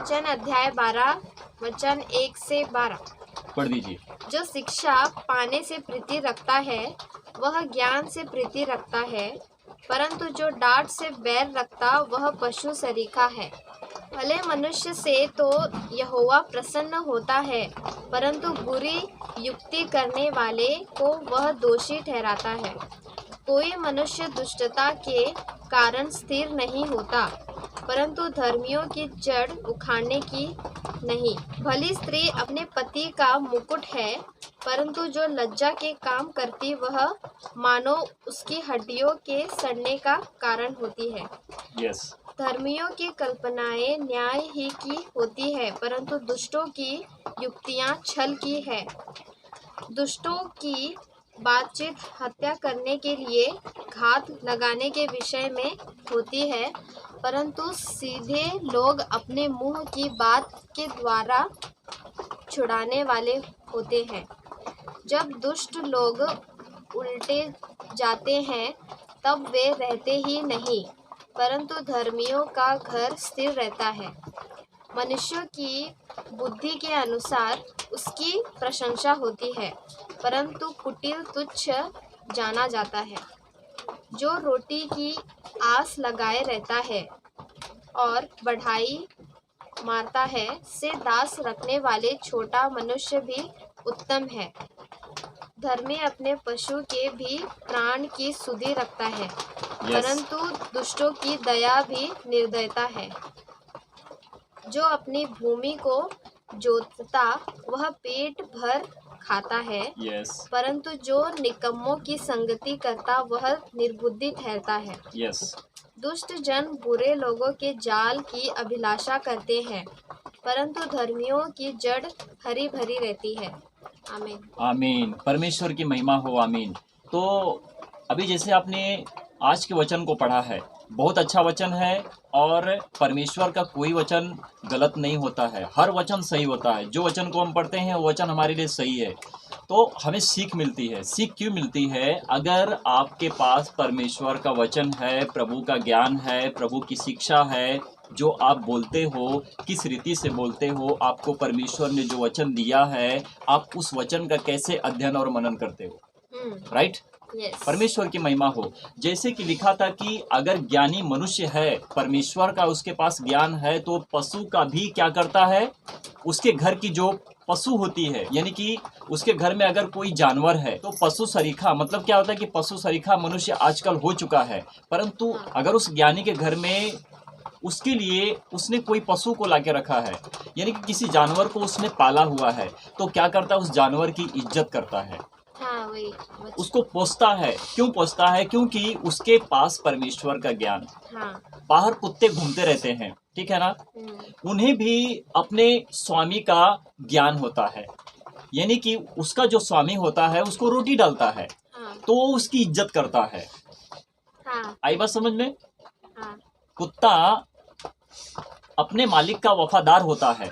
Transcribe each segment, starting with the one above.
वचन अध्याय 12 वचन 1 से 12। पढ़ दीजिए। जो शिक्षा पाने से प्रीति रखता है वह ज्ञान से प्रीति रखता है, परंतु जो डांट से बैर रखता वह पशु सरीखा है। भले मनुष्य से तो यहोवा प्रसन्न होता है, परंतु बुरी युक्ति करने वाले को वह दोषी ठहराता है। कोई मनुष्य दुष्टता के कारण स्थिर नहीं होता, परंतु धर्मियों की जड़ उखाड़ने की नहीं। भली स्त्री अपने पति का मुकुट है, परंतु जो लज्जा के काम करती वह मानो उसकी हड्डियों के सड़ने का कारण होती है। यस। धर्मियों की कल्पनाएं न्याय ही की होती है, परंतु दुष्टों की युक्तियां छल की है। दुष्टों की बातचीत हत्या करने के लिए घात लगाने के विषय में होती है, परंतु सीधे लोग अपने मुंह की बात के द्वारा छुड़ाने वाले होते हैं। जब दुष्ट लोग उल्टे जाते हैं तब वे रहते ही नहीं, परंतु धर्मियों का घर स्थिर रहता है। मनुष्यों की बुद्धि के अनुसार उसकी प्रशंसा होती है, परंतु कुटिल तुच्छ जाना जाता है। जो रोटी की आस लगाए रहता है और बढ़ाई मारता है, से दास रखने वाले छोटा मनुष्य भी उत्तम है। धर्मी अपने पशु के भी प्राण की सुधि रखता है, परंतु दुष्टों की दया भी निर्दयता है। जो अपनी भूमि को जोतता वह पेट भर खाता है, परंतु जो निकम्मों की संगति करता वह निर्बुद्धि ठहरता है। दुष्ट जन बुरे लोगों के जाल की अभिलाषा करते हैं, परंतु धर्मियों की जड़ हरी भरी रहती है। आमीन। आमीन। परमेश्वर की महिमा हो। आमीन। तो अभी जैसे आपने आज के वचन को पढ़ा है, बहुत अच्छा वचन है और परमेश्वर का कोई वचन गलत नहीं होता है, हर वचन सही होता है। जो वचन को हम पढ़ते हैं वो वचन हमारे लिए सही है, तो हमें सीख मिलती है। सीख क्यों मिलती है? अगर आपके पास परमेश्वर का वचन है, प्रभु का ज्ञान है, प्रभु की शिक्षा है, जो आप बोलते हो, किस रीति से बोलते हो, आपको परमेश्वर ने जो वचन दिया है, आप उस वचन का कैसे अध्ययन और मनन करते हो, राइट? परमेश्वर की महिमा हो। जैसे कि लिखा था कि अगर ज्ञानी मनुष्य है, परमेश्वर का उसके पास ज्ञान है, तो पशु का भी क्या करता है? उसके घर की जो पशु होती है, यानी कि उसके घर में अगर कोई जानवर है तो पशु सरीखा, मतलब क्या होता है कि पशु सरीखा मनुष्य आजकल हो चुका है, परंतु अगर उस ज्ञानी के घर में उसके लिए उसने कोई पशु को लाके रखा है, यानी कि किसी जानवर को उसने पाला हुआ है, तो क्या करता है? उस जानवर की इज्जत करता है, उसको पोसता है। क्यों पोसता है? क्योंकि उसके पास परमेश्वर का ज्ञान। बाहर कुत्ते घूमते रहते हैं, ठीक है ना, उन्हें भी अपने स्वामी का ज्ञान होता है, यानी कि उसका जो स्वामी होता है उसको रोटी डालता है, तो वो उसकी इज्जत करता है। आई बात समझ में? कुत्ता अपने मालिक का वफादार होता है,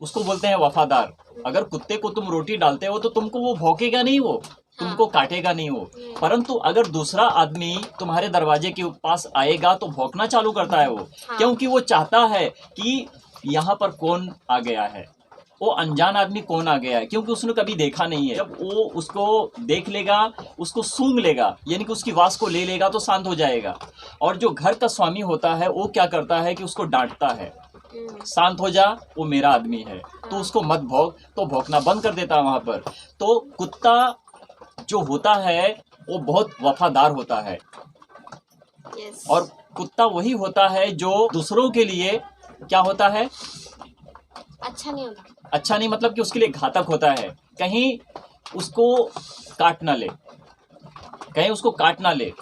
उसको बोलते हैं वफादार। अगर कुत्ते को तुम रोटी डालते हो तो तुमको वो भौंकेगा नहीं, वो तुमको काटेगा नहीं वो, परंतु अगर दूसरा आदमी तुम्हारे दरवाजे के पास आएगा तो भौंकना चालू करता है वो, क्योंकि वो चाहता है कि यहाँ पर कौन आ गया है, वो अनजान आदमी कौन आ गया है, क्योंकि उसने कभी देखा नहीं है। जब वो उसको देख लेगा, उसको सूंघ लेगा, यानी कि उसकी वास को ले लेगा तो शांत हो जाएगा। और जो घर का स्वामी होता है वो क्या करता है कि उसको डांटता है, शांत हो जा, वो मेरा आदमी है, तो उसको मत भौंक, तो भौंकना बंद कर देता है वहां पर। तो कुत्ता जो होता है वो बहुत वफादार होता है, और कुत्ता वही होता है जो दूसरों के लिए क्या होता है? अच्छा नहीं होता। अच्छा नहीं मतलब कि उसके लिए घातक होता है। कहीं उसको काट ना ले, कहीं उसको काट ना ले,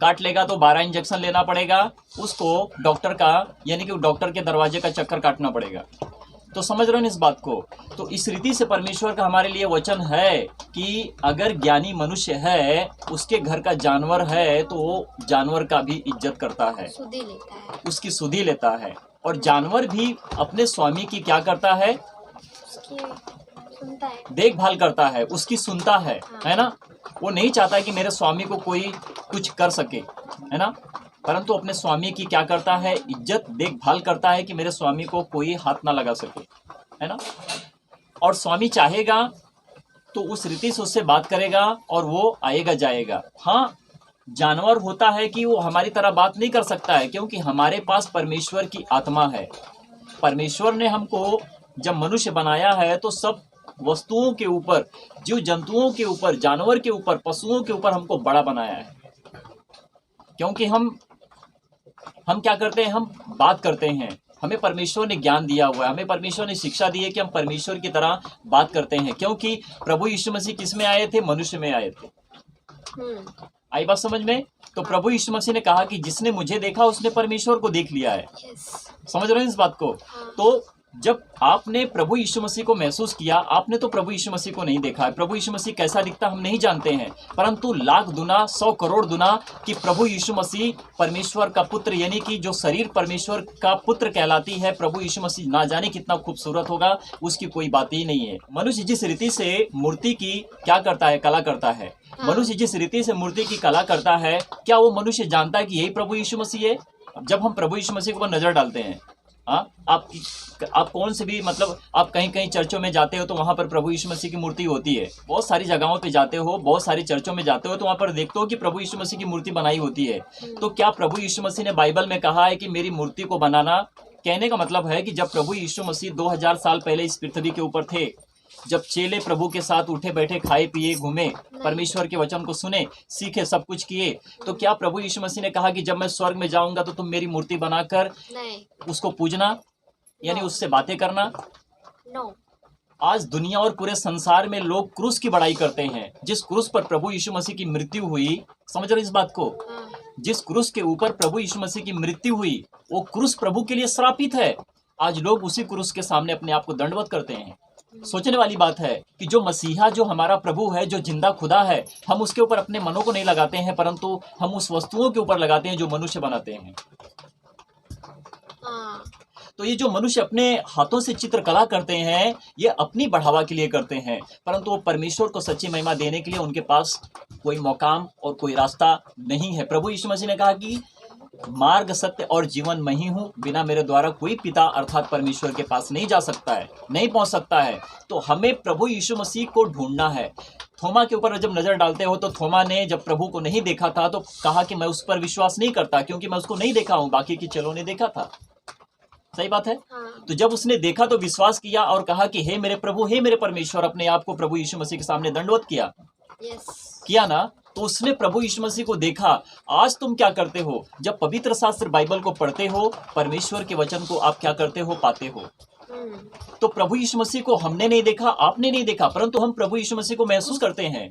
काट लेगा तो 12 इंजेक्शन लेना पड़ेगा उसको डॉक्टर का, यानी कि डॉक्टर के दरवाजे का चक्कर काटना पड़ेगा। तो समझ रहे हो इस बात को? तो इस रीति से परमेश्वर का हमारे लिए वचन है कि अगर ज्ञानी मनुष्य है, उसके घर का जानवर है, तो वो जानवर का भी इज्जत करता है, सुधि लेता है, उसकी सुधि लेता है। और जानवर भी अपने स्वामी की क्या करता है? सुनता है, देखभाल करता है, उसकी सुनता है ना? वो नहीं चाहता कि मेरे स्वामी को कोई कुछ कर सके, है ना? परंतु अपने स्वामी की क्या करता है, इज्जत देखभाल करता है कि मेरे स्वामी को कोई हाथ ना लगा सके, है ना। और स्वामी चाहेगा तो उस रीति से उससे बात करेगा और वो आएगा जाएगा। हाँ, जानवर होता है कि वो हमारी तरह बात नहीं कर सकता है, क्योंकि हमारे पास परमेश्वर की आत्मा है। परमेश्वर ने हमको जब मनुष्य बनाया है तो सब वस्तुओं के ऊपर, जीव जंतुओं के ऊपर, जानवर के ऊपर, पशुओं के ऊपर हमको बड़ा बनाया है। क्योंकि हम क्या करते हैं, हम बात करते हैं। हमें परमेश्वर ने ज्ञान दिया हुआ है, हमें परमेश्वर ने शिक्षा दी है कि हम परमेश्वर की तरह बात करते हैं। क्योंकि प्रभु यीशु मसीह किस में आए थे, मनुष्य में आए थे। आई बात समझ में। तो प्रभु यीशु मसीह ने कहा कि जिसने मुझे देखा उसने परमेश्वर को देख लिया है। समझ रहे हैं इस बात को। तो जब आपने प्रभु यीशु मसीह को महसूस किया, आपने तो प्रभु यीशु मसीह को नहीं देखा है। प्रभु यीशु मसीह कैसा दिखता हम नहीं जानते हैं, परंतु लाख गुना, 100 करोड़ गुना कि प्रभु यीशु मसीह परमेश्वर का पुत्र, यानी कि जो शरीर परमेश्वर का पुत्र कहलाती है, प्रभु यीशु मसीह ना जाने कितना खूबसूरत होगा, उसकी कोई बात ही नहीं है। मनुष्य जिस रीति से मूर्ति की क्या करता है, कला करता है, मनुष्य जिस रीति से मूर्ति की कला करता है, क्या वो मनुष्य जानता है कि यही प्रभु यीशु मसीह है? जब हम प्रभु यीशु मसीह के ऊपर नजर डालते हैं, आप कौन से भी, मतलब आप कहीं कहीं चर्चों में जाते हो तो वहां पर प्रभु यीशु मसीह की मूर्ति होती है। बहुत सारी जगहों पे जाते हो, बहुत सारी चर्चों में जाते हो तो वहां पर देखते हो कि प्रभु यीशु मसीह की मूर्ति बनाई होती है। तो क्या प्रभु यीशु मसीह ने बाइबल में कहा है कि मेरी मूर्ति को बनाना? कहने का मतलब है कि जब प्रभु यीशु मसीह 2000 साल पहले इस पृथ्वी के ऊपर थे, जब चेले प्रभु के साथ उठे बैठे, खाए पिए, घूमे, परमेश्वर के वचन को सुने, सीखे, सब कुछ किए, तो क्या प्रभु यीशु मसीह ने कहा कि जब मैं स्वर्ग में जाऊंगा तो तुम मेरी मूर्ति बनाकर उसको पूजना, यानी उससे बातें करना? नो। आज दुनिया और पूरे संसार में लोग क्रूस की बड़ाई करते हैं। जिस क्रूस पर प्रभु यीशु मसीह की मृत्यु हुई, समझ रहे इस बात को, जिस क्रूस के ऊपर प्रभु यीशु मसीह की मृत्यु हुई, वो क्रूस प्रभु के लिए श्रापित है। आज लोग उसी क्रूस के सामने अपने आप को दंडवत करते हैं। सोचने वाली बात है कि जो मसीहा, जो हमारा प्रभु है, जो जिंदा खुदा है, हम उसके ऊपर अपने मनों को नहीं लगाते हैं, परंतु हम उस वस्तुओं के ऊपर लगाते हैं जो मनुष्य बनाते हैं। तो ये जो मनुष्य अपने हाथों से चित्रकला करते हैं, ये अपनी बढ़ावा के लिए करते हैं, परंतु वो परमेश्वर को सच्ची महिमा देने के लिए उनके पास कोई मौकाम और कोई रास्ता नहीं है। प्रभु यीशु मसीह ने कहा कि मार्ग, सत्य और जीवन मैं ही हूँ, बिना मेरे द्वारा कोई पिता अर्थात परमेश्वर के पास नहीं जा सकता है, नहीं पहुंच सकता है। तो हमें प्रभु यीशु मसीह को ढूंढना है। थोमा के ऊपर जब नजर डालते हो तो थोमा ने जब प्रभु को नहीं देखा था तो कहा कि मैं उस पर विश्वास नहीं करता, क्योंकि मैं उसको नहीं देखा हूँ, बाकी के चेलों ने देखा था। सही बात है। तो जब उसने देखा तो विश्वास किया और कहा कि हे मेरे प्रभु, हे मेरे परमेश्वर, अपने आप को प्रभु यीशु मसीह के सामने दंडवत किया। किया ना, तो उसने प्रभु यीशु मसीह को देखा। आज तुम क्या करते हो? जब पवित्र शास्त्र बाइबल को पढ़ते हो, परमेश्वर के वचन को आप क्या करते हो, पाते हो। तो प्रभु यीशु मसीह को हमने नहीं देखा, आपने नहीं देखा, परंतु हम प्रभु यीशु मसीह को महसूस करते हैं।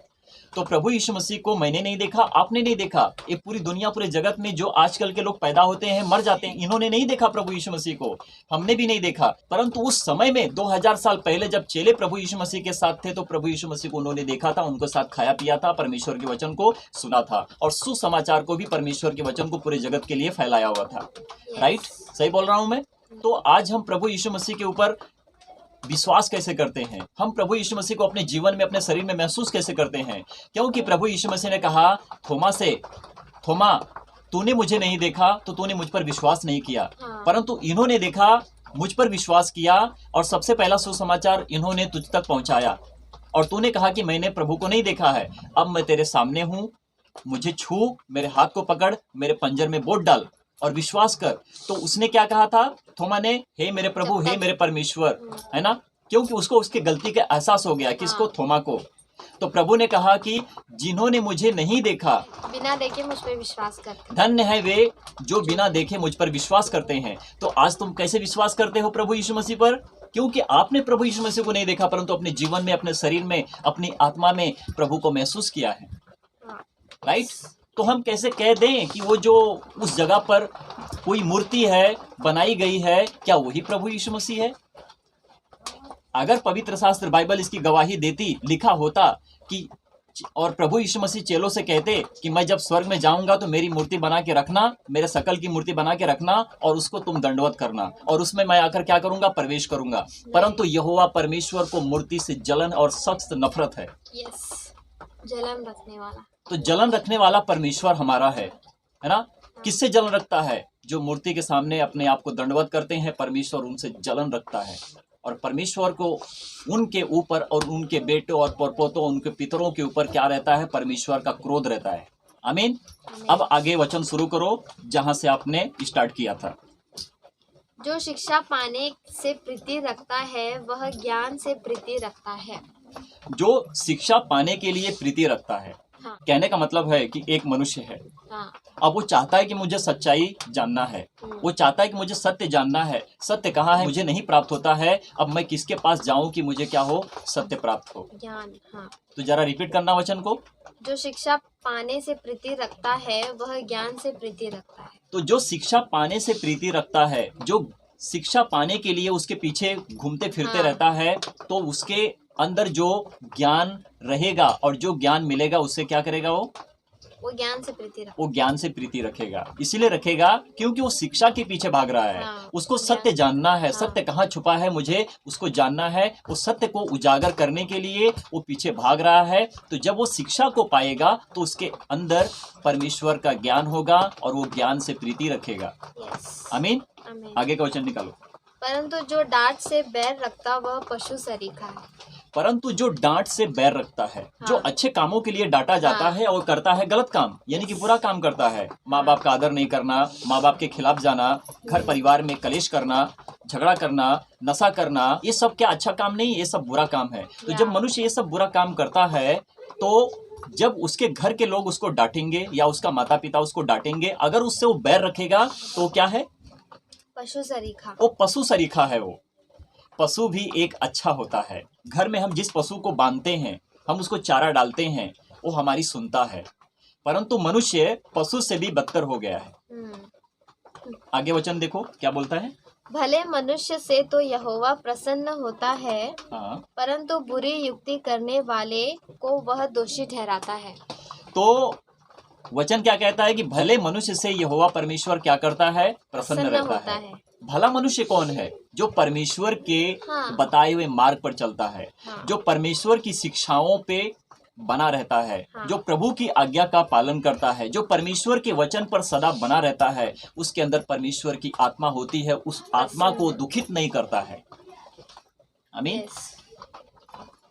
तो प्रभु यीशु मसीह को मैंने नहीं देखा, आपने नहीं देखा, ये पूरी दुनिया, पूरे जगत में जो आजकल के लोग पैदा होते हैं, मर जाते हैं, इन्होंने नहीं देखा प्रभु यीशु मसीह को, हमने भी नहीं देखा। परंतु उस समय में 2000 साल पहले जब चेले प्रभु यीशु मसीह के साथ थे तो प्रभु यीशु मसीह को उन्होंने देखा था, उनके साथ खाया पिया था, परमेश्वर के वचन को सुना था और सुसमाचार को भी, परमेश्वर के वचन को पूरे जगत के लिए फैलाया हुआ था। राइट, सही बोल रहा हूं मैं? तो आज हम प्रभु यीशु मसीह के ऊपर विश्वास कैसे करते हैं? हम प्रभु यीशु मसीह को अपने जीवन में, अपने शरीर में महसूस कैसे करते हैं? क्योंकि प्रभु यीशु मसीह ने कहा थोमा से, थोमा तूने मुझे नहीं देखा तो तूने मुझ पर विश्वास नहीं किया, परंतु इन्होंने देखा, मुझ पर विश्वास किया और सबसे पहला सुसमाचार इन्होंने तुझ तक पहुंचाया। और तूने कहा कि मैंने प्रभु को नहीं देखा है, अब मैं तेरे सामने हूं, मुझे छू, मेरे हाथ को पकड़, मेरे पंजर में बोट डाल और विश्वास कर। तो उसने क्या कहा था थोमा ने? हे मेरे प्रभु, हे मेरे परमेश्वर, है ना? क्योंकि उसको उसकी गलती का एहसास हो गया। किसको? थोमा को। तो प्रभु ने कहा कि जिन्होंने मुझे नहीं देखा, बिना देखे मुझ पर विश्वास करते, धन्य है वे जो बिना देखे मुझ पर विश्वास करते हैं। तो आज तुम कैसे विश्वास करते हो प्रभु यीशु मसीह पर? क्योंकि आपने प्रभु यीशु मसीह को नहीं देखा, परंतु अपने जीवन में, अपने शरीर में, अपनी आत्मा में प्रभु को महसूस किया है। राइट? तो हम कैसे कह दें कि वो जो उस जगह पर कोई मूर्ति है, बनाई गई है, क्या वही प्रभु यीशु मसीह है? अगर पवित्र शास्त्र बाइबल इसकी गवाही देती, लिखा होता कि, और प्रभु यीशु मसीह चेलों से कहते कि मैं जब स्वर्ग में जाऊंगा तो मेरी मूर्ति बना के रखना, मेरे शकल की मूर्ति बना के रखना और उसको तुम दंडवत करना और उसमें मैं आकर क्या करूंगा? प्रवेश करूंगा। परंतु यहोवा परमेश्वर को मूर्ति से जलन और सख्त नफरत है। जलन रखने वाला। तो जलन रखने वाला परमेश्वर हमारा है। है ना। किससे जलन रखता है? जो मूर्ति के सामने अपने आप को दंडवत करते हैं, परमेश्वर उनसे जलन रखता है। और परमेश्वर को उनके ऊपर और उनके बेटों और परपोतों, उनके पितरों के ऊपर क्या रहता है? परमेश्वर का क्रोध रहता है। आमीन। अब आगे वचन शुरू करो जहां से आपने स्टार्ट किया था। जो शिक्षा पाने से प्रीति रखता है वह ज्ञान से प्रीति रखता है। जो शिक्षा पाने के लिए प्रीति रखता है, हाँ। कहने का मतलब है कि एक मनुष्य है, हाँ। अब वो चाहता है कि मुझे सच्चाई जानना है, वो चाहता है कि मुझे सत्य जानना है। सत्य कहाँ है? मुझे नहीं प्राप्त होता है। अब मैं किसके पास जाऊं कि मुझे क्या हो? सत्य प्राप्त हो। ज्ञान। हाँ। तो जरा रिपीट करना वचन को। जो शिक्षा पाने से प्रीति रखता है वह ज्ञान से प्रीति रखता है। तो जो शिक्षा पाने से प्रीति रखता है, जो शिक्षा पाने के लिए उसके पीछे घूमते फिरते हाँ। रहता है, तो उसके अंदर जो ज्ञान रहेगा और जो ज्ञान मिलेगा उससे क्या करेगा? वो ज्ञान से प्रीति रखता वो ज्ञान से प्रीति रखेगा। इसीलिए रखेगा क्योंकि वो शिक्षा के पीछे भाग रहा है। हाँ। उसको सत्य जानना है। हाँ। सत्य कहाँ छुपा है मुझे उसको जानना है। वो सत्य को उजागर करने के लिए वो पीछे भाग रहा है। तो जब वो शिक्षा को पाएगा तो उसके अंदर परमेश्वर का ज्ञान होगा और वो ज्ञान से प्रीति रखेगा। यस। आमीन। आमीन। आगे का वचन निकालो। परंतु जो डांट से बैर रखता वह पशु सरीखा है। परंतु जो डांट से बैर रखता है, जो हाँ। अच्छे कामों के लिए डांटा जाता हाँ। है और करता है गलत काम, यानी कि बुरा काम करता है, माँ बाप का आदर नहीं करना, माँ बाप के खिलाफ जाना, घर परिवार में कलेश करना, झगड़ा करना, नशा करना, ये सब क्या अच्छा काम नहीं? ये सब बुरा काम है। तो जब मनुष्य ये सब बुरा काम करता है तो जब उसके घर के लोग उसको डांटेंगे या उसका माता पिता उसको डांटेंगे, अगर उससे वो बैर रखेगा तो क्या है? पशु सरीखा। वो पशु सरीखा है। वो पशु भी एक अच्छा होता है। घर में हम जिस पशु को बांधते हैं, हम उसको चारा डालते हैं, वो हमारी सुनता है। परंतु मनुष्य पशु से भी बदतर हो गया है। आगे वचन देखो क्या बोलता है। भले मनुष्य से तो यहोवा प्रसन्न होता है, हाँ। परंतु बुरी युक्ति करने वाले को वह दोषी ठहराता है। तो वचन क्या कहता है कि भले मनुष्य से यहोवा परमेश्वर क्या करता है? प्रसन्न रहता है। भला मनुष्य कौन है? जो परमेश्वर के हाँ। बताए हुए मार्ग पर चलता है। हाँ। जो परमेश्वर की शिक्षाओं पे बना रहता है। हाँ। जो प्रभु की आज्ञा का पालन करता है, जो परमेश्वर के वचन पर सदा बना रहता है, उसके अंदर परमेश्वर की आत्मा होती है। उस आत्मा को दुखित नहीं करता है। आमीन।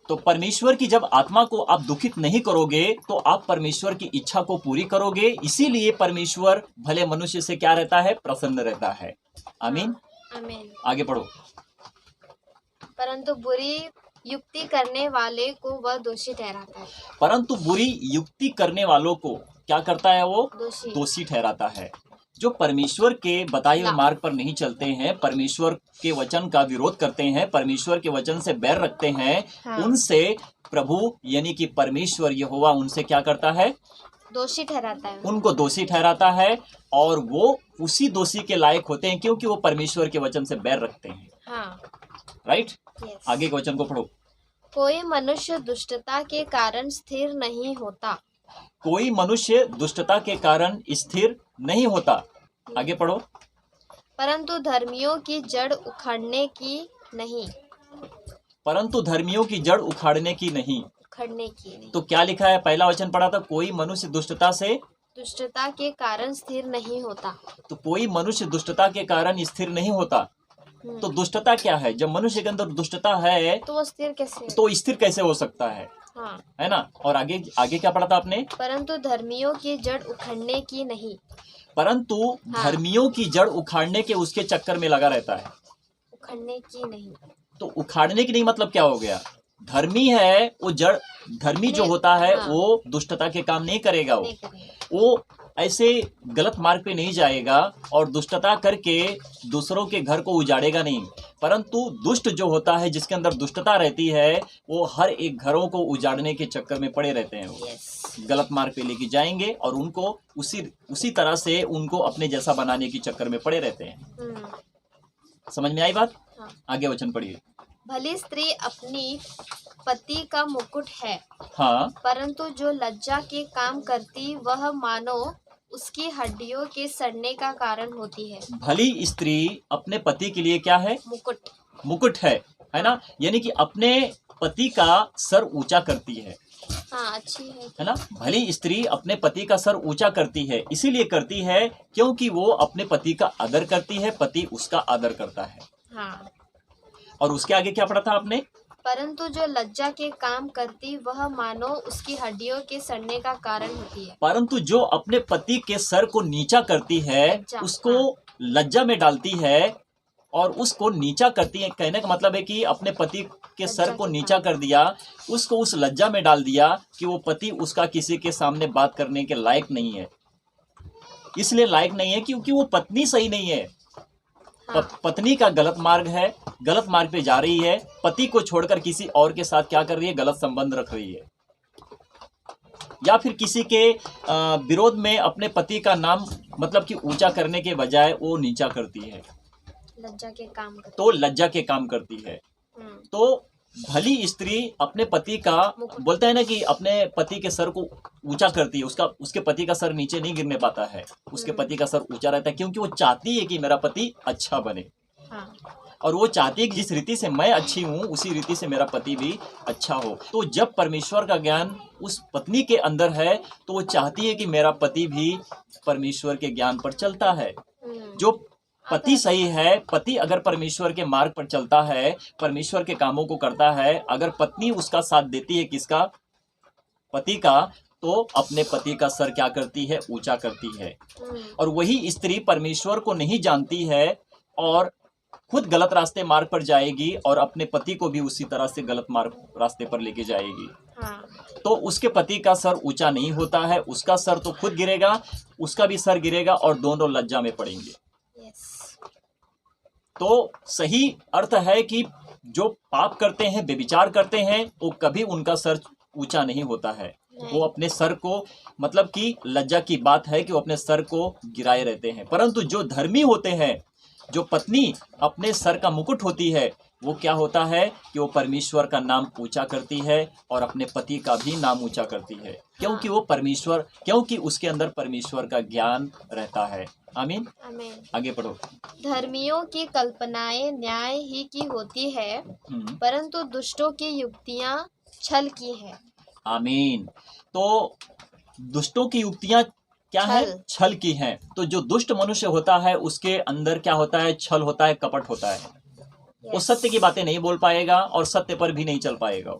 तो परमेश्वर की जब आत्मा को आप दुखित नहीं करोगे तो आप परमेश्वर की इच्छा को पूरी करोगे। इसीलिए परमेश्वर भले मनुष्य से क्या रहता है? प्रसन्न रहता है। आमीन। आमीन। आगे पढ़ो। परंतु बुरी युक्ति करने वाले को वह दोषी ठहराता है। परंतु बुरी युक्ति करने वालों को क्या करता है? वो दोषी। दोषी ठहराता है। जो परमेश्वर के बताए हुए मार्ग पर नहीं चलते हैं, परमेश्वर के वचन का विरोध करते हैं, परमेश्वर के वचन से बैर रखते हैं, हाँ। उनसे प्रभु यानी कि परमेश्वर यहोवा उनसे क्या करता है? दोषी ठहराता है। उनको दोषी ठहराता है और वो उसी दोषी के लायक होते हैं क्योंकि वो परमेश्वर के वचन से बैर रखते हैं। हाँ। राइट। यस। आगे के वचन को पढ़ो। कोई मनुष्य दुष्टता के कारण स्थिर नहीं होता। कोई मनुष्य दुष्टता के कारण स्थिर नहीं होता। आगे पढ़ो। परंतु धर्मियों की जड़ उखड़ने की नहीं। परंतु धर्मियों की जड़ उखाड़ने की नहीं। उखड़ने की नहीं। तो क्या लिखा है? पहला वचन पढ़ा था, कोई मनुष्य दुष्टता से दुष्टता के कारण स्थिर नहीं होता। तो कोई मनुष्य दुष्टता के कारण स्थिर नहीं होता। तो दुष्टता क्या है? जब मनुष्य के अंदर दुष्टता है तो वो स्थिर कैसे? तो स्थिर कैसे हो सकता है? हाँ। है ना। और आगे आगे क्या पढ़ा था आपने? परंतु धर्मियों की जड़ उखड़ने की नहीं। परंतु हाँ। धर्मियों की जड़ उखाड़ने के उसके चक्कर में लगा रहता है। उखड़ने की नहीं। तो उखाड़ने की नहीं मतलब क्या हो गया? धर्मी है वो जड़, धर्मी जो होता है हाँ। वो दुष्टता के काम नहीं करेगा। नहीं करेगा। वो ऐसे गलत मार्ग पे नहीं जाएगा और दुष्टता करके दूसरों के घर को उजाड़ेगा नहीं। परंतु दुष्ट जो होता है, जिसके अंदर दुष्टता रहती है, वो हर एक घरों को उजाड़ने के चक्कर में पड़े रहते हैं। वो गलत मार्ग पे लेके जाएंगे और उनको उसी तरह से उनको अपने जैसा बनाने के चक्कर में पड़े रहते हैं। समझ में आई बात? हाँ। आगे वचन पढ़िए। भली स्त्री अपनी पति का मुकुट है, हाँ। परंतु जो लज्जा के काम करती वह मानो उसकी हड्डियों के सड़ने का कारण होती है। भली स्त्री अपने पति के लिए क्या है? मुकुट। मुकुट है ना। यानी कि अपने पति का सर ऊंचा करती है। हाँ, अच्छी है ना। भली स्त्री अपने पति का सर ऊंचा करती है, इसीलिए करती है क्योंकि वो अपने पति का आदर करती है, पति उसका आदर करता है। हाँ। और उसके आगे क्या पढ़ा था आपने? परंतु जो लज्जा के काम करती वह मानो उसकी हड्डियों के सड़ने का कारण होती है। परंतु जो अपने पति के सर को नीचा करती है, लज्जा, उसको हाँ। लज्जा में डालती है और उसको नीचा करती है। कहने का मतलब है कि अपने पति के सर लज्जा को के नीचा कर दिया, उसको उस लज्जा में डाल दिया कि वो पति उसका किसी के सामने बात करने के लायक नहीं है। इसलिए लायक नहीं है क्योंकि वो पत्नी सही नहीं है। हाँ। पत्नी का गलत मार्ग है, गलत मार्ग पे जा रही है, पति को छोड़कर किसी और के साथ क्या कर रही है? गलत संबंध रख रही है, या फिर किसी के विरोध में अपने पति का नाम मतलब कि ऊंचा करने के बजाय वो नीचा करती है, लज्जा के काम करती तो लज्जा के काम करती है। तो भली स्त्री अपने पति का, बोलता है ना कि अपने पति के सर को ऊंचा करती है, उसके पति का सर नीचे नहीं गिरने पाता है, उसके पति का सर ऊंचा रहता है क्योंकि वो चाहती है कि मेरा पति अच्छा बने। हाँ। और वो चाहती है कि जिस रीति से मैं अच्छी हूँ उसी रीति से मेरा पति भी अच्छा हो। तो जब परमेश्वर का ज्ञान उस पत्नी के अंदर है तो वो चाहती है कि मेरा पति भी परमेश्वर के ज्ञान पर चलता है। जो पति सही है, पति अगर परमेश्वर के मार्ग पर चलता है, परमेश्वर के कामों को करता है, अगर पत्नी उसका साथ देती है, किसका? पति का, तो अपने पति का सर क्या करती है? ऊंचा करती है। और वही स्त्री परमेश्वर को नहीं जानती है और खुद गलत रास्ते मार्ग पर जाएगी और अपने पति को भी उसी तरह से गलत मार्ग रास्ते पर लेके जाएगी। हाँ। तो उसके पति का सर ऊंचा नहीं होता है, उसका सर तो खुद गिरेगा, उसका भी सर गिरेगा और दोनों लज्जा में पड़ेंगे। तो सही अर्थ है कि जो पाप करते हैं, व्यभिचार करते हैं, वो कभी उनका सर ऊंचा नहीं होता है। वो अपने सर को, मतलब कि लज्जा की बात है कि वो अपने सर को गिराए रहते हैं। परंतु जो धर्मी होते हैं, जो पत्नी अपने सर का मुकुट होती है, वो क्या होता है कि वो परमेश्वर का नाम ऊंचा करती है और अपने पति का भी नाम ऊंचा करती है, क्योंकि वो परमेश्वर, क्योंकि उसके अंदर परमेश्वर का ज्ञान रहता है। आमीन। आमीन। आगे पढ़ो। धर्मियों की कल्पनाएं न्याय ही की होती है, परंतु दुष्टों की युक्तियां छल की है। आमीन। तो दुष्टों की युक्तियां क्या है? छल की हैं। तो जो दुष्ट मनुष्य होता है उसके अंदर क्या होता है? छल होता है, कपट होता है। वो सत्य की बातें नहीं बोल पाएगा और सत्य पर भी नहीं चल पाएगा।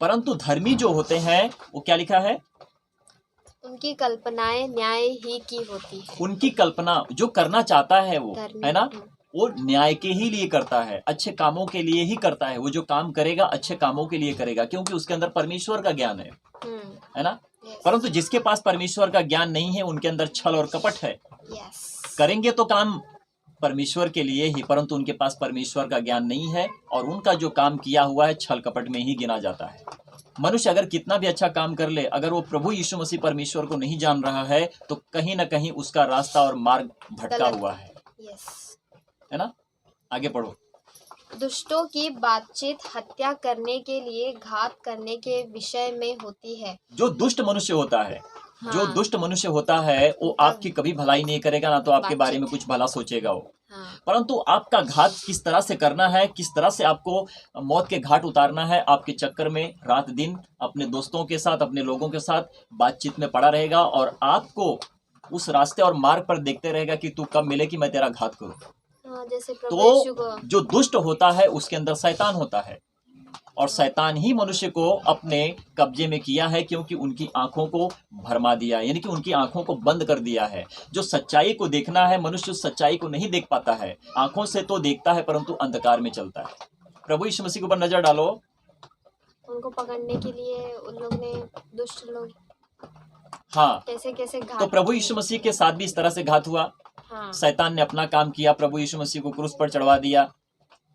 परंतु धर्मी जो होते हैं, वो क्या लिखा है? उनकी कल्पनाएं न्याय ही की होती है। उनकी कल्पना, जो करना चाहता है वो, है ना, वो न्याय के ही लिए करता है, अच्छे कामों के लिए ही करता है। वो जो काम करेगा अच्छे कामों के लिए करेगा, क्योंकि उसके अंदर परमेश्वर का ज्ञान है ना। परंतु जिसके पास परमेश्वर का ज्ञान नहीं है, उनके अंदर छल और कपट है। करेंगे तो काम परमेश्वर के लिए ही, परंतु उनके पास परमेश्वर का ज्ञान नहीं है और उनका जो काम किया हुआ है छल कपट में ही गिना जाता है। मनुष्य अगर कितना भी अच्छा काम कर ले, अगर वो प्रभु यीशु मसीह परमेश्वर को नहीं जान रहा है, तो कहीं ना कहीं उसका रास्ता और मार्ग भटका हुआ है ना। आगे पढ़ो। दुष्टों की बातचीत हत्या करने के लिए घात करने के विषय में होती है। जो दुष्ट मनुष्य होता है, जो दुष्ट मनुष्य होता है, वो आपकी कभी भलाई नहीं करेगा, ना तो आपके बारे में कुछ भला सोचेगा वो। परंतु आपका घात किस तरह से करना है, किस तरह से आपको मौत के घाट उतारना है, आपके चक्कर में रात दिन अपने दोस्तों के साथ, अपने लोगों के साथ बातचीत में पड़ा रहेगा और आपको उस रास्ते और मार्ग पर देखते रहेगा कि तू कब मिले कि मैं तेरा घात करूं। जैसे तो जो दुष्ट होता है उसके अंदर शैतान होता है और शैतान ही मनुष्य को अपने कब्जे में किया है, क्योंकि उनकी आंखों को भरमा दिया है, यानी कि उनकी आंखों को बंद कर दिया है। जो सच्चाई को देखना है, मनुष्य उस सच्चाई को नहीं देख पाता है। आंखों से तो देखता है परंतु अंधकार में चलता है। प्रभु यीशु मसीह के ऊपर नजर डालो। उनको पकड़ने के लिए उन लोग ने, दुष्ट लोग, कैसे कैसे घात। तो प्रभु यीशु मसीह के साथ भी इस तरह से घात हुआ। शैतान ने अपना काम किया, प्रभु यीशु मसीह को क्रूस पर चढ़वा दिया,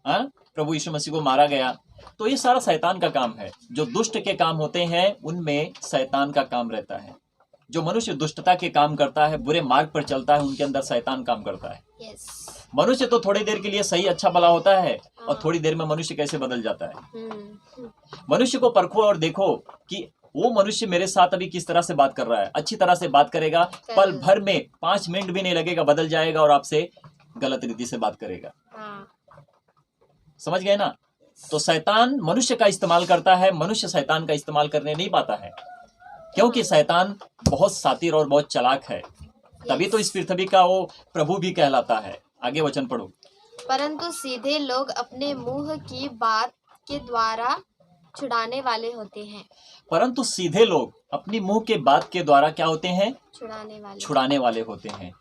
प्रभु यीशु मसीह को मारा गया। तो ये सारा शैतान का काम है। जो दुष्ट के काम होते हैं उनमें शैतान का काम रहता है। जो मनुष्य दुष्टता के काम करता है, बुरे मार्ग पर चलता है, उनके अंदर शैतान काम करता है। मनुष्य तो थोड़ी देर के लिए सही अच्छा भला होता है और थोड़ी देर में मनुष्य कैसे बदल जाता है। मनुष्य को परखो और देखो कि वो मनुष्य मेरे साथ अभी किस तरह से बात कर रहा है। अच्छी तरह से बात करेगा, पल भर में 5 मिनट भी नहीं लगेगा, बदल जाएगा और आपसे गलत रीति से बात करेगा। समझ गए ना। तो शैतान मनुष्य का इस्तेमाल करता है, मनुष्य शैतान का इस्तेमाल करने नहीं पाता है, क्योंकि शैतान बहुत शातिर और बहुत चालाक है। तभी तो इस पृथ्वी का वो प्रभु भी कहलाता है। आगे वचन पढ़ो। परंतु सीधे लोग अपने मुंह की बात के द्वारा छुड़ाने वाले होते हैं। परंतु सीधे लोग अपनी मुंह के बात के द्वारा क्या होते हैं? छुड़ाने वाले होते हैं।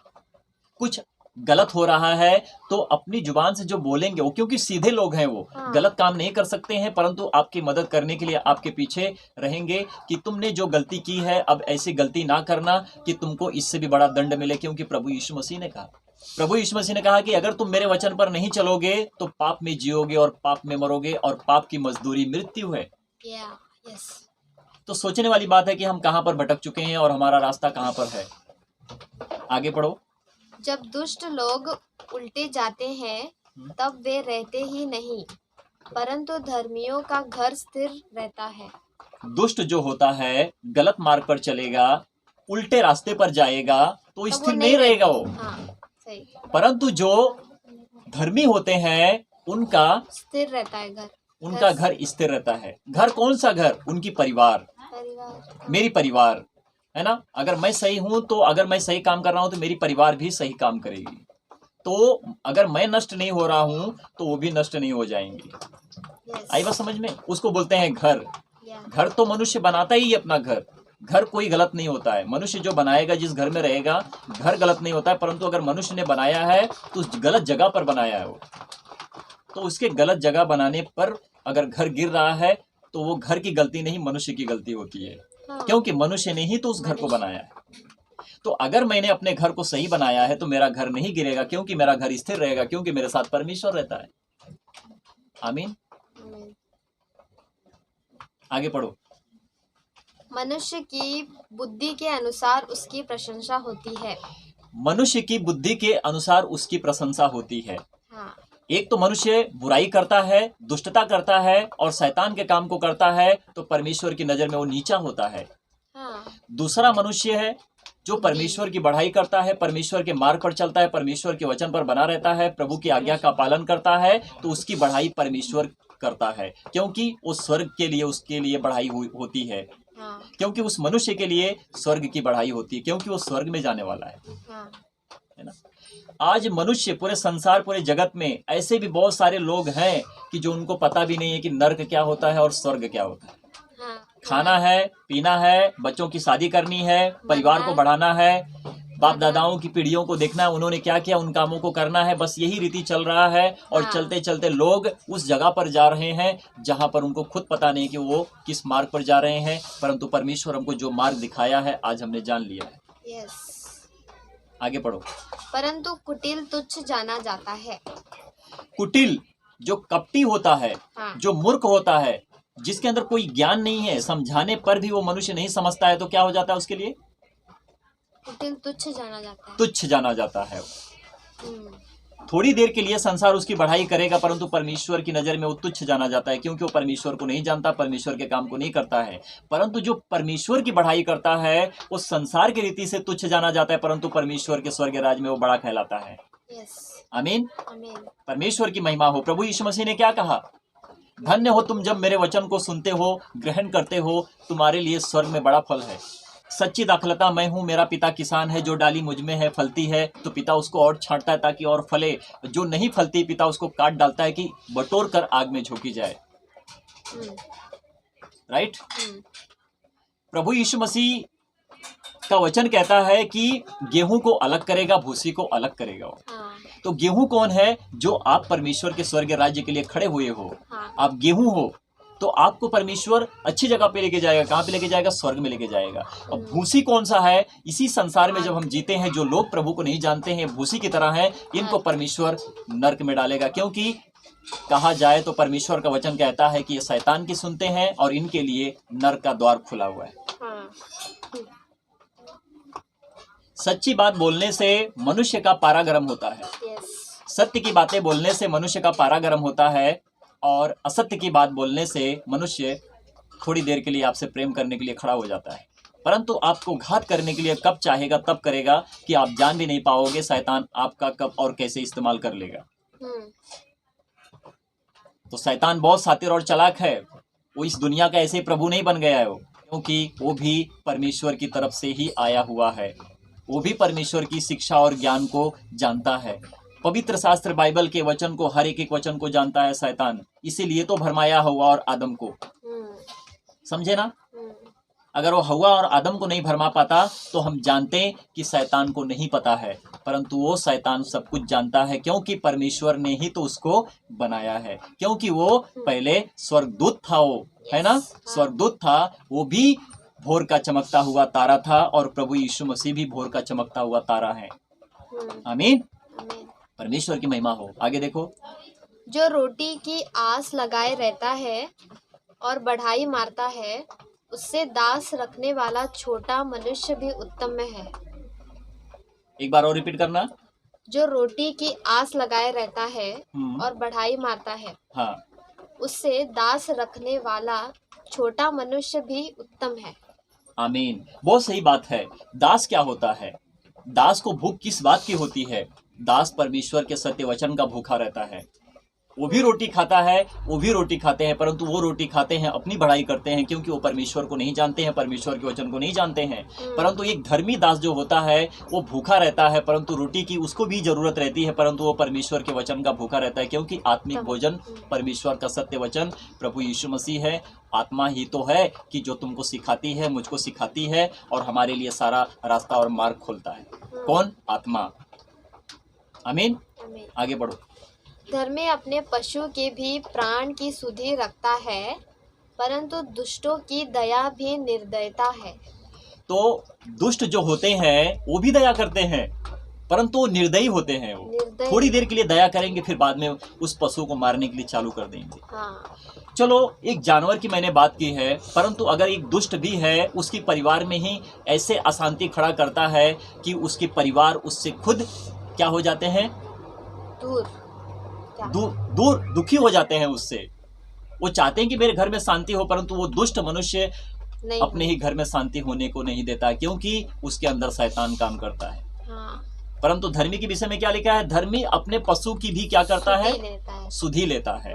कुछ गलत हो रहा है तो अपनी जुबान से जो बोलेंगे वो, क्योंकि सीधे लोग हैं, वो हाँ। गलत काम नहीं कर सकते हैं, परंतु आपकी मदद करने के लिए आपके पीछे रहेंगे कि तुमने जो गलती की है अब ऐसी गलती ना करना कि तुमको इससे भी बड़ा दंड मिले। क्योंकि प्रभु यीशु मसीह ने कहा कि अगर तुम मेरे वचन पर नहीं चलोगे तो पाप में जियोगे और पाप में मरोगे, और पाप की मजदूरी मृत्यु है। तो सोचने वाली बात है कि हम कहाँ पर भटक चुके हैं और हमारा रास्ता कहाँ पर है। आगे पढ़ो। जब दुष्ट लोग उल्टे जाते हैं तब वे रहते ही नहीं, परंतु धर्मियों का घर स्थिर रहता है। दुष्ट जो होता है गलत मार्ग पर चलेगा, उल्टे रास्ते पर जाएगा तो स्थिर नहीं रहेगा वो। सही। परंतु जो धर्मी होते हैं उनका स्थिर रहता है घर, उनका घर स्थिर रहता है। घर कौन सा घर? उनकी परिवार, मेरी परिवार है ना। अगर मैं सही हूं तो, अगर मैं सही काम कर रहा हूं तो मेरी परिवार भी सही काम करेगी। तो अगर मैं नष्ट नहीं हो रहा हूं तो वो भी नष्ट नहीं हो जाएंगी। आई बात समझ में? उसको बोलते हैं घर। घर तो मनुष्य बनाता ही अपना घर। घर कोई गलत नहीं होता है। मनुष्य जो बनाएगा, जिस घर में रहेगा, घर गलत नहीं होता है। परंतु अगर मनुष्य ने बनाया है तो उस गलत जगह पर बनाया है वो, तो उसके गलत जगह बनाने पर अगर घर गिर रहा है तो वो घर की गलती नहीं, मनुष्य की गलती होती है। क्योंकि मनुष्य ने ही तो उस घर को बनाया है। तो अगर मैंने अपने घर को सही बनाया है तो मेरा घर नहीं गिरेगा, क्योंकि मेरा घर स्थिर रहेगा, क्योंकि मेरे साथ परमेश्वर रहता है। आमीन। आगे पढ़ो। मनुष्य की बुद्धि के अनुसार उसकी प्रशंसा होती है। मनुष्य की बुद्धि के अनुसार उसकी प्रशंसा होती है। हाँ। एक तो मनुष्य बुराई करता है, दुष्टता करता है और शैतान के काम को करता है तो परमेश्वर की नजर में वो नीचा होता है। हाँ। दूसरा मनुष्य है जो परमेश्वर की बढ़ाई करता है, परमेश्वर के मार्ग पर चलता है, परमेश्वर के वचन पर बना रहता है, प्रभु की आज्ञा का पालन करता है, तो उसकी बढ़ाई परमेश्वर करता है, क्योंकि वो स्वर्ग के लिए, उसके लिए बढ़ाई होती है। हाँ। क्योंकि उस मनुष्य के लिए स्वर्ग की बढ़ाई होती है, क्योंकि वो स्वर्ग में जाने वाला है। हाँ। है ना। आज मनुष्य, पूरे संसार, पूरे जगत में ऐसे भी बहुत सारे लोग हैं कि जो उनको पता भी नहीं है कि नर्क क्या होता है और स्वर्ग क्या होता है। हाँ। खाना है, पीना है, बच्चों की शादी करनी है, परिवार को बढ़ाना है, बाप दादाओं की पीढ़ियों को देखना है, उन्होंने क्या किया, उन कामों को करना है। बस यही रीति चल रहा है और हाँ। चलते चलते लोग उस जगह पर जा रहे हैं जहां पर उनको खुद पता नहीं कि वो किस मार्ग पर जा रहे हैं। परंतु परमेश्वर हमको जो मार्ग दिखाया है आज हमने जान लिया है। यस। आगे पढ़ो। परंतु कुटिल तुच्छ जाना जाता है। कुटिल जो कपटी होता है, हाँ। जो मूर्ख होता है, जिसके अंदर कोई ज्ञान नहीं है, समझाने पर भी वो मनुष्य नहीं समझता है, तो क्या हो जाता है उसके लिए? कुटिल तुच्छ जाना जाता है। तुच्छ जाना जाता है। थोड़ी देर के लिए संसार उसकी बढ़ाई करेगा, परंतु परमेश्वर की नजर में वो तुच्छ जाना जाता है, क्योंकि वो परमेश्वर को नहीं जानता, परमेश्वर के काम को नहीं करता है। परंतु जो परमेश्वर की बढ़ाई करता है वो संसार की रीति से तुच्छ जाना जाता है, परंतु परमेश्वर के स्वर्ग राज में वो बड़ा कहलाता है। आमीन। परमेश्वर की महिमा हो। प्रभु यीशु मसीह ने क्या कहा? धन्य हो तुम जब मेरे वचन को सुनते हो, ग्रहण करते हो, तुम्हारे लिए स्वर्ग में बड़ा फल है। सच्ची दाखलता मैं हूँ, मेरा पिता किसान है। जो डाली मुझ में है फलती है तो पिता उसको और छांटता है ताकि और फले। जो नहीं फलती पिता उसको काट डालता है कि बटोर कर आग में झोंकी जाए। राइट। प्रभु यीशु मसीह का वचन कहता है कि गेहूं को अलग करेगा, भूसी को अलग करेगा। तो गेहूं कौन है? जो आप परमेश्वर के स्वर्ग राज्य के लिए खड़े हुए हो। आप गेहूं हो तो आपको परमेश्वर अच्छी जगह पे लेके जाएगा। कहाँ पे लेके जाएगा? स्वर्ग में लेके जाएगा। अब भूसी कौन सा है? इसी संसार में जब हम जीते हैं, जो लोग प्रभु को नहीं जानते हैं, भूसी की तरह हैं, इनको परमेश्वर नरक में डालेगा। क्योंकि कहा जाए तो परमेश्वर का वचन कहता है कि ये शैतान की सुनते हैं और इनके लिए नरक का द्वार खुला हुआ है। सच्ची बात बोलने से मनुष्य का पारा गर्म होता है। सत्य की बातें बोलने से मनुष्य का पारा गर्म होता है, और असत्य की बात बोलने से मनुष्य थोड़ी देर के लिए आपसे प्रेम करने के लिए खड़ा हो जाता है, परंतु आपको घात करने के लिए कब चाहेगा तब करेगा कि आप जान भी नहीं पाओगे शैतान आपका कब और कैसे इस्तेमाल कर लेगा। तो शैतान बहुत शातिर और चालाक है। वो इस दुनिया का ऐसे प्रभु नहीं बन गया है वो, क्योंकि वो भी परमेश्वर की तरफ से ही आया हुआ है। वो भी परमेश्वर की शिक्षा और ज्ञान को जानता है। पवित्र शास्त्र बाइबल के वचन को, हर एक वचन को जानता है शैतान। इसीलिए तो भरमाया हव्वा और आदम को, समझे ना। अगर वो हव्वा और आदम को नहीं भरमा पाता तो हम जानते कि शैतान को नहीं पता है, परंतु वो शैतान सब कुछ जानता है, क्योंकि परमेश्वर ने ही तो उसको बनाया है। क्योंकि वो पहले स्वर्गदूत था, वो है ना, स्वर्गदूत था। वो भी भोर का चमकता हुआ तारा था, और प्रभु यीशु मसीह भी भोर का चमकता हुआ तारा है। आमीन। परमेश्वर की महिमा हो। आगे देखो। जो रोटी की आस लगाए रहता है और बढ़ाई मारता है, उससे दास रखने वाला छोटा मनुष्य भी उत्तम है। एक बार और रिपीट करना। जो रोटी की आस लगाए रहता है और बढ़ाई मारता है, हाँ, उससे दास रखने वाला छोटा मनुष्य भी उत्तम है। आमीन। बहुत सही बात है। दास क्या होता है? दास को भूख किस बात की होती है? दास परमेश्वर के सत्य वचन का भूखा रहता है। वो भी रोटी खाता है, वो भी रोटी खाते हैं, परंतु वो रोटी खाते हैं, अपनी बढ़ाई करते हैं, क्योंकि वो परमेश्वर को नहीं जानते हैं, परमेश्वर के वचन को नहीं जानते हैं। परंतु एक धर्मी दास जो होता है वो भूखा रहता है, परंतु रोटी की उसको भी जरूरत रहती है, परंतु वो परमेश्वर के वचन का भूखा रहता है, क्योंकि आत्मिक भोजन परमेश्वर का सत्य वचन प्रभु यीशु मसीह है। आत्मा ही तो है कि जो तुमको सिखाती है, मुझको सिखाती है, और हमारे लिए सारा रास्ता और मार्ग खोलता है। कौन? आत्मा। आमीन। आगे बढ़ो। धर्मी अपने पशु के भी प्राण की सुधि रखता है, परंतु दुष्टों की दया भी निर्दयता है। तो दुष्ट जो होते हैं वो भी दया करते हैं, परंतु वो निर्दयी होते हैं। वो थोड़ी देर के लिए दया करेंगे, फिर बाद में उस पशु को मारने के लिए चालू कर देंगे। हाँ। चलो, एक जानवर की मैंने बात की है, परंतु अगर एक दुष्ट भी है, उसकी परिवार में ही ऐसे अशांति खड़ा करता है कि उसके परिवार उससे खुद क्या हो जाते हैं? दूर दुखी हो जाते हैं उससे। वो चाहते हैं कि मेरे घर में शांति हो, परंतु वो दुष्ट मनुष्य अपने ही घर में शांति होने को नहीं देता, क्योंकि उसके अंदर शैतान काम करता है। हाँ। परंतु धर्मी के विषय में क्या लिखा है? धर्मी अपने पशु की भी क्या करता है? सुधि लेता है,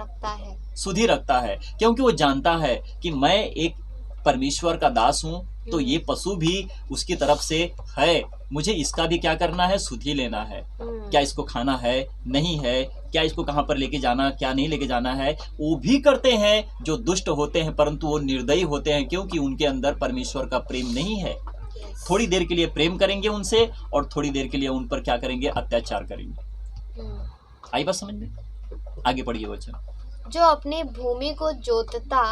सुधि रखता है, क्योंकि वो जानता है कि मैं एक परमेश्वर का दास हूँ, तो ये पशु भी उसकी तरफ से है, मुझे इसका भी क्या करना है? सुधि लेना है। क्या इसको खाना है, नहीं है, क्या इसको कहाँ पर लेके जाना, क्या नहीं लेके जाना है, वो भी करते हैं जो दुष्ट होते हैं, परंतु वो निर्दयी होते हैं, क्योंकि उनके अंदर परमेश्वर का प्रेम नहीं है। थोड़ी देर के लिए प्रेम करेंगे उनसे, और थोड़ी देर के लिए उन पर क्या करेंगे? अत्याचार करेंगे। आई बात समझ में? आगे पढ़िए वचन। जो अपनी भूमि को जोतता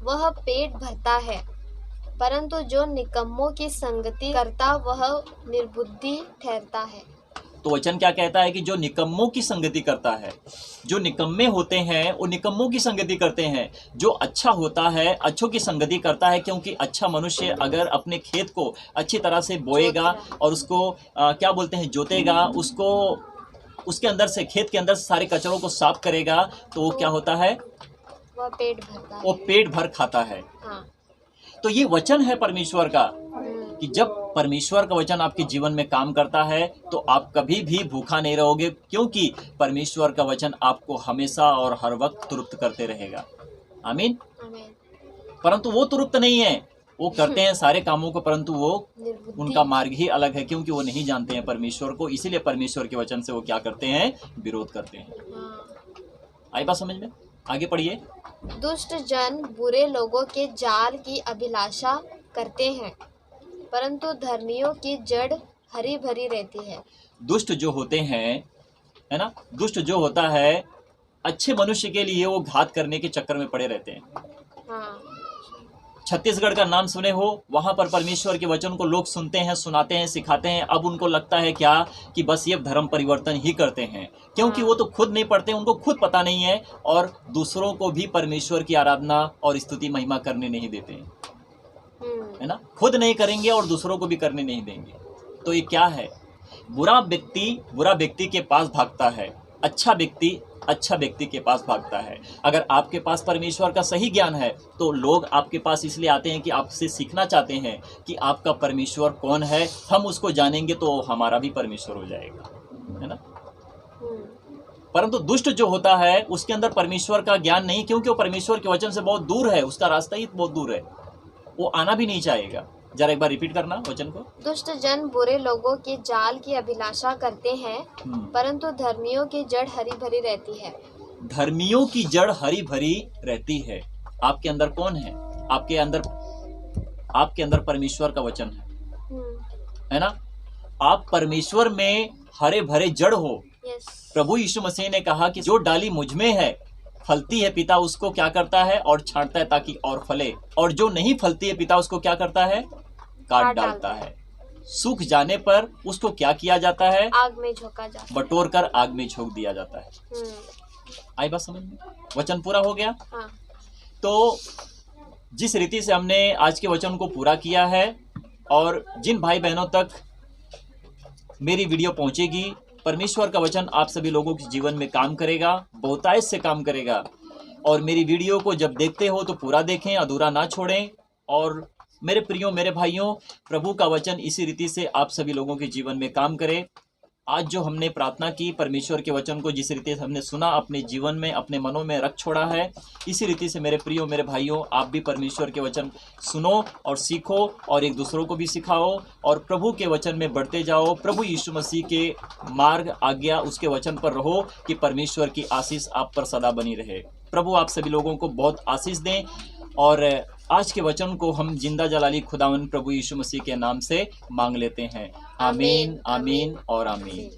वह पेट भरता है, परंतु जो निकम्मों की संगति करता वह निर्बुद्धि ठहरता है। तो वचन क्या कहता है? कि जो निकम्मों की संगति करता है, जो निकम्मे होते हैं वो निकम्मों की संगति करते हैं। जो अच्छा होता है अच्छों की संगति करता है, क्योंकि अच्छा मनुष्य अगर अपने खेत को अच्छी तरह से बोएगा और उसको क्या बोलते हैं, जोतेगा, उसको उसके अंदर से, खेत के अंदर से सारे कचरों को साफ करेगा, तो वो क्या होता है? वह पेट भरता है, वो पेट भर खाता है। हाँ। तो ये वचन है परमेश्वर का, कि जब परमेश्वर का वचन आपके जीवन में काम करता है तो आप कभी भी भूखा नहीं रहोगे, क्योंकि परमेश्वर का वचन आपको हमेशा और हर वक्त तृप्त करते रहेगा। आमीन। परंतु वो तृप्त नहीं है, वो करते हैं सारे कामों को, परंतु वो उनका मार्ग ही अलग है, क्योंकि वो नहीं जानते हैं परमेश्वर को, इसीलिए परमेश्वर के वचन से वो क्या करते हैं? विरोध करते हैं। आई बात समझ में? आगे पढ़िए। दुष्ट जन बुरे लोगों के जाल की अभिलाषा करते हैं, परंतु धर्मियों की जड़ हरी भरी रहती है। दुष्ट जो होते हैं, है ना, दुष्ट जो होता है, अच्छे मनुष्य के लिए वो घात करने के चक्कर में पड़े रहते हैं। हाँ। छत्तीसगढ़ का नाम सुने हो, वहां पर परमेश्वर के वचन को लोग सुनते हैं, सुनाते हैं, सिखाते हैं। अब उनको लगता है क्या? कि बस ये धर्म परिवर्तन ही करते हैं, क्योंकि वो तो खुद नहीं पढ़ते, उनको खुद पता नहीं है, और दूसरों को भी परमेश्वर की आराधना और स्तुति महिमा करने नहीं देते हैं, है ना। खुद नहीं करेंगे और दूसरों को भी करने नहीं देंगे। तो ये क्या है? बुरा व्यक्ति के पास भागता है, अच्छा व्यक्ति के पास भागता है। अगर आपके पास परमेश्वर का सही ज्ञान है तो लोग आपके पास इसलिए आते हैं कि आपसे सीखना चाहते हैं कि आपका परमेश्वर कौन है, हम उसको जानेंगे तो हमारा भी परमेश्वर हो जाएगा, है ना। परंतु दुष्ट जो होता है उसके अंदर परमेश्वर का ज्ञान नहीं, क्योंकि वो परमेश्वर के वचन से बहुत दूर है, उसका रास्ता ही बहुत दूर है, वो आना भी नहीं चाहेगा। जरा एक बार रिपीट करना वचन को। दुष्ट जन बुरे लोगों के जाल की अभिलाषा करते हैं, परंतु धर्मियों की जड़ हरी भरी रहती है। धर्मियों की जड़ हरी भरी रहती है। आपके अंदर कौन है? आपके अंदर परमेश्वर का वचन है ना? आप परमेश्वर में हरे भरे जड़ हो। यस। प्रभु यीशु मसीह ने कहा कि जो डाली मुझ में है, फलती है, पिता उसको क्या करता है? और छांटता है ताकि और फले। और जो नहीं फलती है, पिता उसको क्या करता है? काट डालता है। सूख जाने पर उसको क्या किया जाता है? आग में झोंका जाता है। बटोर कर आग में झोंक दिया जाता है। आई बात समझ में? वचन पूरा हो गया। हाँ। तो जिस रीति से हमने आज के वचन को पूरा किया है, और जिन भाई बहनों तक मेरी वीडियो पहुंचेगी, परमेश्वर का वचन आप सभी लोगों के जीवन में काम करेगा, बहुतायत से काम करेगा। और मेरी वीडियो को जब देखते हो तो पूरा देखें, अधूरा ना छोड़ें। और मेरे प्रियो, मेरे भाइयों, प्रभु का वचन इसी रीति से आप सभी लोगों के जीवन में काम करे। आज जो हमने प्रार्थना की, परमेश्वर के वचन को जिस रीति से हमने सुना, अपने जीवन में, अपने मनों में रख छोड़ा है, इसी रीति से मेरे प्रियो, मेरे भाइयों, आप भी परमेश्वर के वचन सुनो और सीखो और एक दूसरों को भी सिखाओ और प्रभु के वचन में बढ़ते जाओ। प्रभु यीशु मसीह के मार्ग, आज्ञा, उसके वचन पर रहो कि परमेश्वर की आशीष आप पर सदा बनी रहे। प्रभु आप सभी लोगों को बहुत आशीष दें। और आज के वचन को हम जिंदा जलाली खुदावन प्रभु यीशु मसीह के नाम से मांग लेते हैं। आमीन, आमीन और आमीन।